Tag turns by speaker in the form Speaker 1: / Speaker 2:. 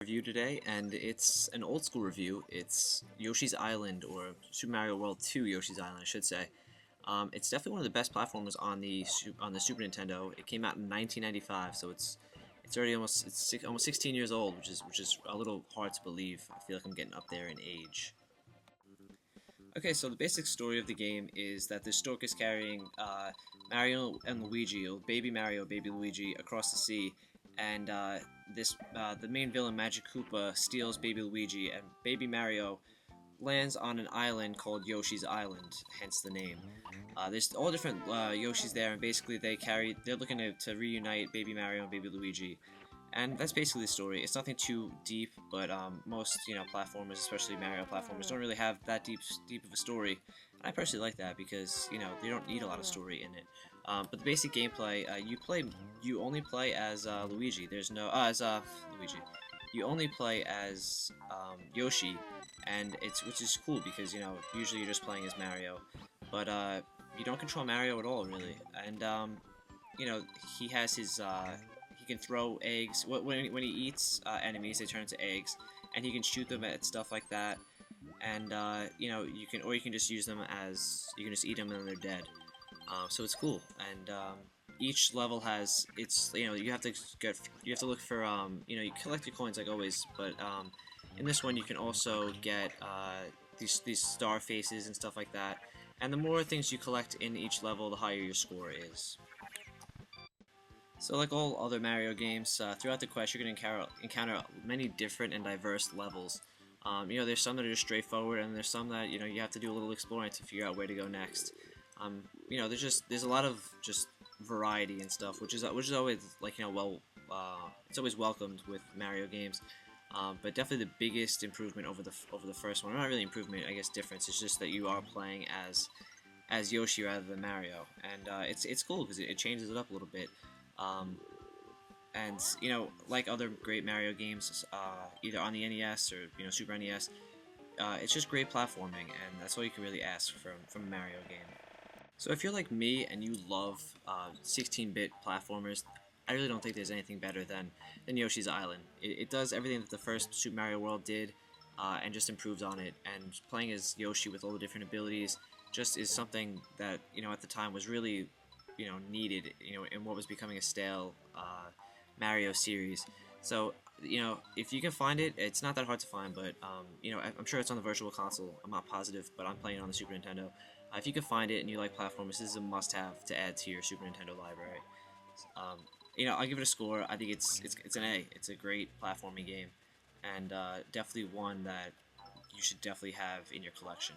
Speaker 1: review today, and it's an old school review. It's Yoshi's Island, or Super Mario World 2 Yoshi's Island, I should say. It's definitely one of the best platformers on the Super Nintendo. It came out in 1995, so it's already almost 16 years old, which is a little hard to believe. I feel like I'm getting up there in age. Okay, so the basic story of the game is that the stork is carrying Mario and Luigi, or baby Mario, baby Luigi, across the sea, and the main villain Magic Koopa steals baby Luigi, and baby Mario lands on an island called Yoshi's Island, hence the name. There's all different Yoshis there, and basically they're looking to reunite baby Mario and baby Luigi. And that's basically the story. It's nothing too deep, but most platformers, especially Mario platformers, don't really have that deep of a story. And I personally like that because they don't need a lot of story in it. But the basic gameplay, you only play as Luigi. There's no as Luigi. You only play as Yoshi, and which is cool because usually you're just playing as Mario, but you don't control Mario at all really. And he has his he can throw eggs. When he eats enemies, they turn into eggs, and he can shoot them at stuff like that. And you can just use them you can just eat them and they're dead. So it's cool. And each level has you have to look for you collect your coins like always, but in this one you can also get these star faces and stuff like that. And the more things you collect in each level, the higher your score is. So like all other Mario games, throughout the quest you're going to encounter many different and diverse levels. There's some that are just straightforward, and there's some that you have to do a little exploring to figure out where to go next. There's a lot of just variety and stuff, which is always it's always welcomed with Mario games. But definitely the biggest improvement over the first one, or not really improvement, I guess difference, is just that you are playing as Yoshi rather than Mario, and it's cool because it changes it up a little bit. And like other great Mario games, either on the NES or Super NES, it's just great platforming, and that's all you can really ask from a Mario game. So if you're like me and you love 16-bit platformers, I really don't think there's anything better than Yoshi's Island. It does everything that the first Super Mario World did, and just improves on it. And playing as Yoshi with all the different abilities just is something that at the time was really needed in what was becoming a stale Mario series. So if you can find it, it's not that hard to find, but I'm sure it's on the Virtual Console. I'm not positive, but I'm playing it on the Super Nintendo. If you can find it and you like platformers, this is a must-have to add to your Super Nintendo library. I'll give it a score. I think it's an A. It's a great platforming game, and definitely one that you should definitely have in your collection.